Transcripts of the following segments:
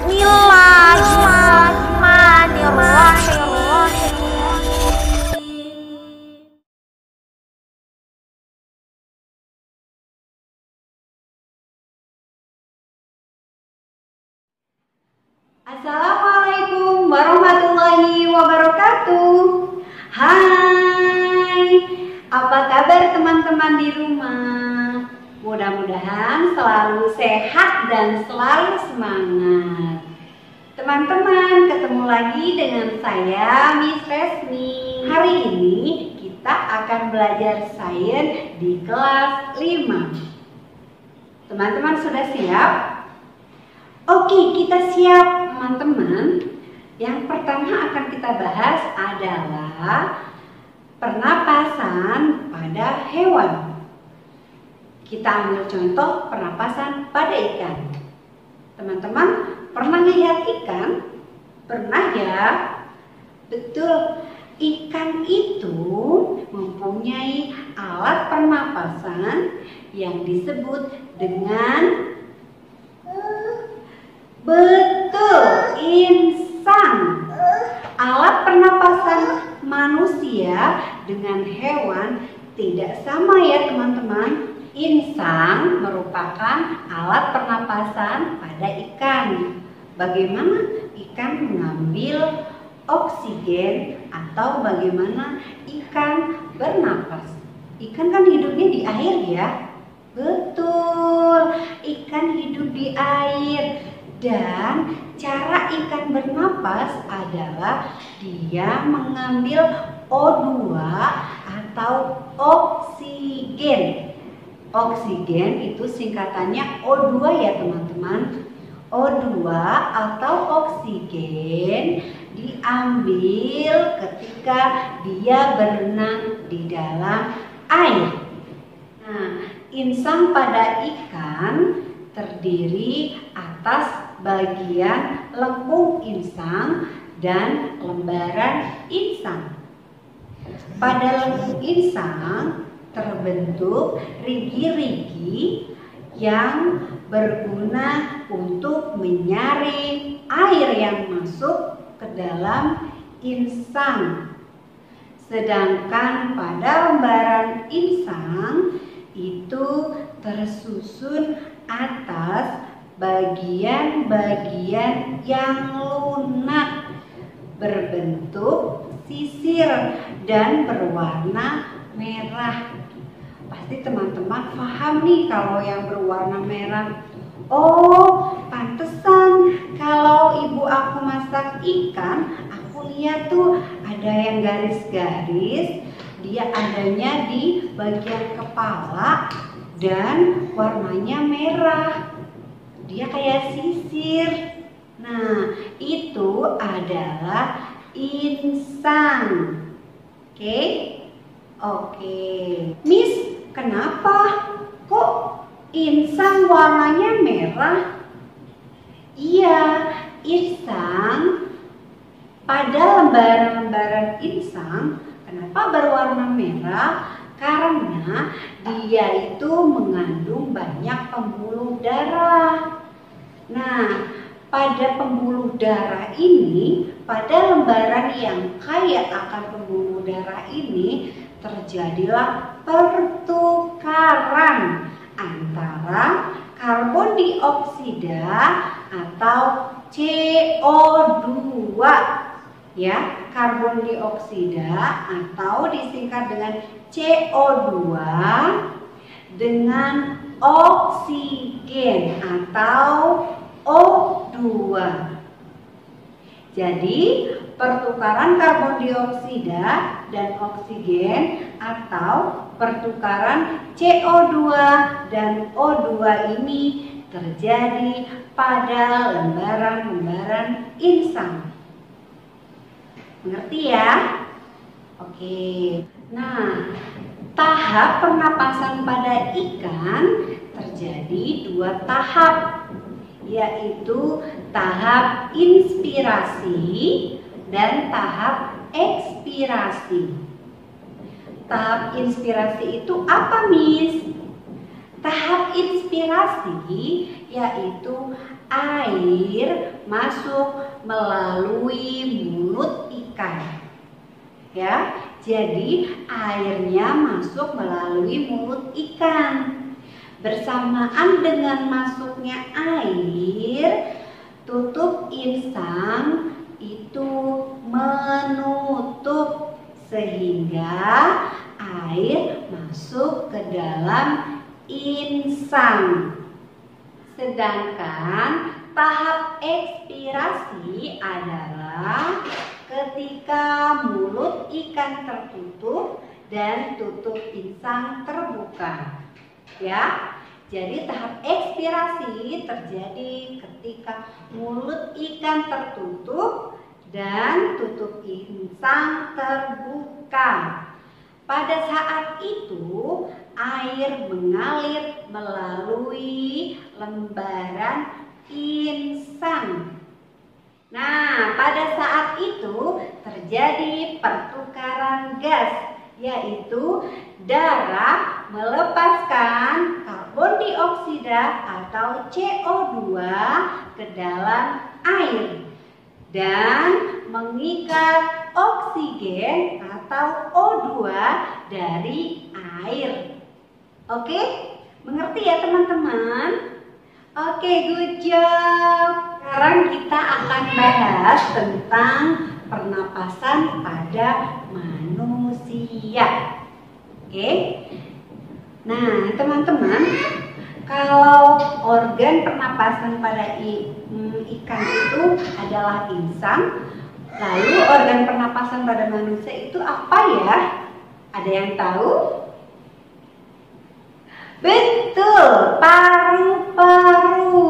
Bismillahirrahmanirrahim. Assalamualaikum warahmatullahi wabarakatuh. Hai, apa kabar teman-teman di rumah? Mudah-mudahan selalu sehat dan selalu semangat. Teman-teman, ketemu lagi dengan saya Miss Resmi. Hari ini kita akan belajar sains di kelas 5. Teman-teman sudah siap? Oke, kita siap teman-teman. Yang pertama akan kita bahas adalah pernapasan pada hewan. Kita ambil contoh pernapasan pada ikan. Teman-teman pernah lihat ikan? Pernah ya? Betul, ikan itu mempunyai alat pernapasan yang disebut dengan betul, insang. Alat pernapasan manusia dengan hewan tidak sama ya teman-teman. Insang merupakan alat pernapasan pada ikan. Bagaimana ikan mengambil oksigen atau bagaimana ikan bernapas? Ikan kan hidupnya di air ya. Betul, ikan hidup di air. Dan cara ikan bernapas adalah dia mengambil O2 atau oksigen. Oksigen itu singkatannya O2 ya teman-teman. O2 atau oksigen diambil ketika dia berenang di dalam air. Nah, insang pada ikan terdiri atas bagian lengkung insang dan lembaran insang. Pada lengkung insang terbentuk rigi-rigi yang berguna untuk menyaring air yang masuk ke dalam insang. Sedangkan pada lembaran insang itu tersusun atas bagian-bagian yang lunak berbentuk sisir dan berwarna merah. Pasti teman-teman paham nih kalau yang berwarna merah. Oh, pantesan kalau ibu aku masak ikan, aku lihat tuh ada yang garis-garis, dia adanya di bagian kepala dan warnanya merah. Dia kayak sisir. Nah, itu adalah insang. Oke? Oke. Miss, kenapa kok insang warnanya merah? Iya, insang pada lembaran-lembaran insang kenapa berwarna merah? Karena dia itu mengandung banyak pembuluh darah. Nah, pada pembuluh darah ini, pada lembaran yang kaya akan pembuluh darah ini, terjadilah pertukaran antara karbon dioksida atau CO2 ya, karbon dioksida atau disingkat dengan CO2 dengan oksigen atau O2. Jadi pertukaran karbon dioksida dan oksigen atau pertukaran CO2 dan O2 ini terjadi pada lembaran-lembaran insang. Mengerti ya? Oke. Nah, tahap pernapasan pada ikan terjadi 2 tahap, yaitu tahap inspirasi dan tahap ekspirasi. Tahap inspirasi itu apa, Miss? Tahap inspirasi yaitu air air masuk melalui mulut ikan. Ya, jadi airnya masuk melalui mulut ikan. Bersamaan dengan masuknya air, tutup insang itu menutup sehingga air masuk ke dalam insang. Sedangkan tahap ekspirasi adalah ketika mulut ikan tertutup dan tutup insang terbuka. Ya, jadi tahap ekspirasi terjadi ketika mulut ikan tertutup dan tutup insang terbuka. Pada saat itu air mengalir melalui lembaran insang. Nah, pada saat itu terjadi pertukaran gas, yaitu darah melepaskan karbon dioksida atau CO2 ke dalam air dan mengikat oksigen atau O2 dari air. Oke, mengerti ya teman-teman? Oke, good job. Sekarang kita akan bahas tentang pernapasan pada manusia. Oke. Nah, teman-teman, kalau organ pernapasan pada ikan itu adalah insang, lalu organ pernapasan pada manusia itu apa ya? Ada yang tahu? Betul, paru-paru.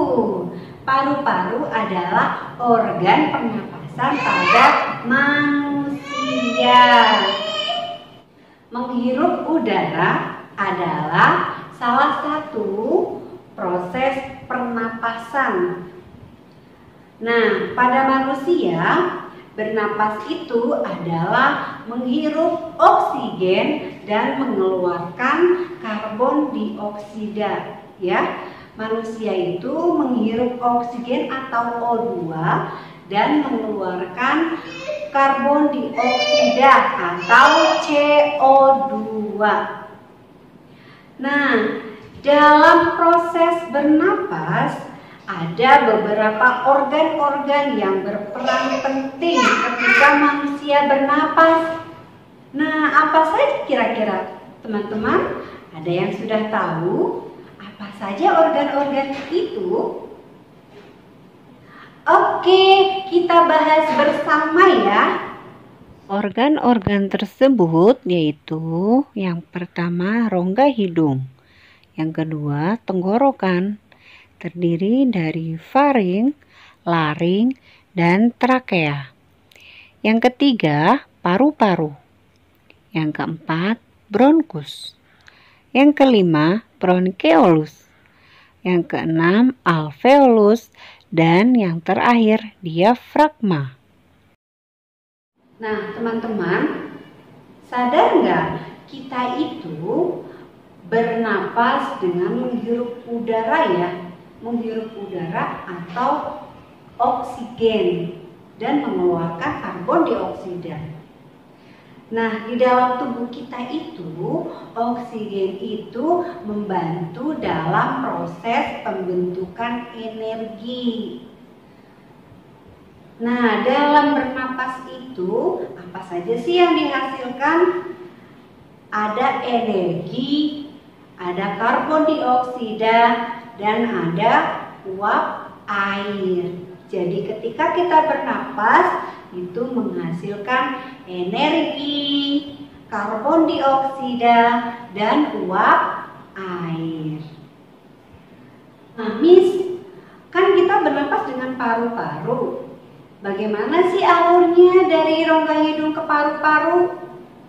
Paru-paru adalah organ pernapasan pada manusia. Menghirup udara adalah salah satu proses pernapasan. Nah, pada manusia bernapas itu adalah menghirup oksigen dan mengeluarkan karbon dioksida, ya. Manusia itu menghirup oksigen atau O2 dan mengeluarkan karbon dioksida atau CO2. Nah, dalam proses bernapas ada beberapa organ-organ yang berperan penting ketika manusia bernapas. Nah, apa saja kira-kira teman-teman? Ada yang sudah tahu? Apa saja organ-organ itu? Oke, kita bahas bersama ya. Organ-organ tersebut yaitu yang pertama rongga hidung, yang kedua tenggorokan, terdiri dari faring, laring, dan trakea. Yang ketiga paru-paru, yang keempat bronkus, yang kelima bronkeolus, yang keenam alveolus, dan yang terakhir diafragma. Nah, teman-teman, sadar nggak kita itu bernapas dengan menghirup udara ya, menghirup udara atau oksigen dan mengeluarkan karbon dioksida. Nah, di dalam tubuh kita itu, oksigen itu membantu dalam proses pembentukan energi. Nah, dalam bernapas itu, apa saja sih yang dihasilkan? Ada energi, ada karbon dioksida, dan ada uap air. Jadi ketika kita bernapas, itu menghasilkan energi, karbon dioksida, dan uap air. Nah, Miss, kan kita bernapas dengan paru-paru. Bagaimana sih alurnya dari rongga hidung ke paru-paru?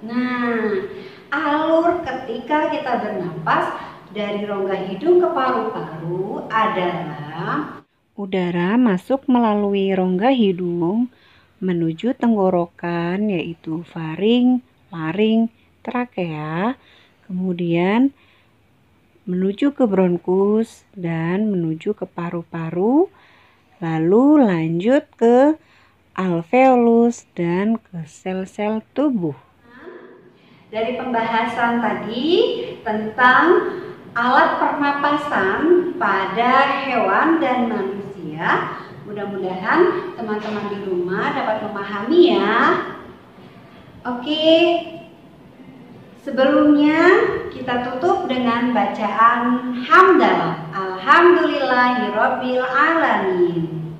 Nah, alur ketika kita bernapas dari rongga hidung ke paru-paru adalah udara masuk melalui rongga hidung menuju tenggorokan yaitu faring, laring, trakea, kemudian menuju ke bronkus dan menuju ke paru-paru, lalu lanjut ke alveolus dan ke sel-sel tubuh. Dari pembahasan tadi tentang alat pernapasan pada hewan dan manusia, mudah-mudahan teman-teman di rumah dapat memahami ya. Oke, sebelumnya kita tutup dengan bacaan hamdalah. Alhamdulillahirabbil alamin.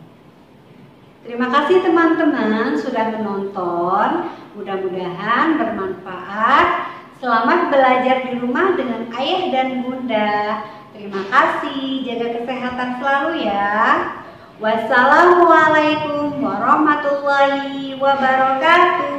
Terima kasih teman-teman sudah menonton. Mudah-mudahan bermanfaat. Selamat belajar di rumah dengan ayah dan bunda. Terima kasih. Jaga kesehatan selalu ya. Wassalamualaikum warahmatullahi wabarakatuh.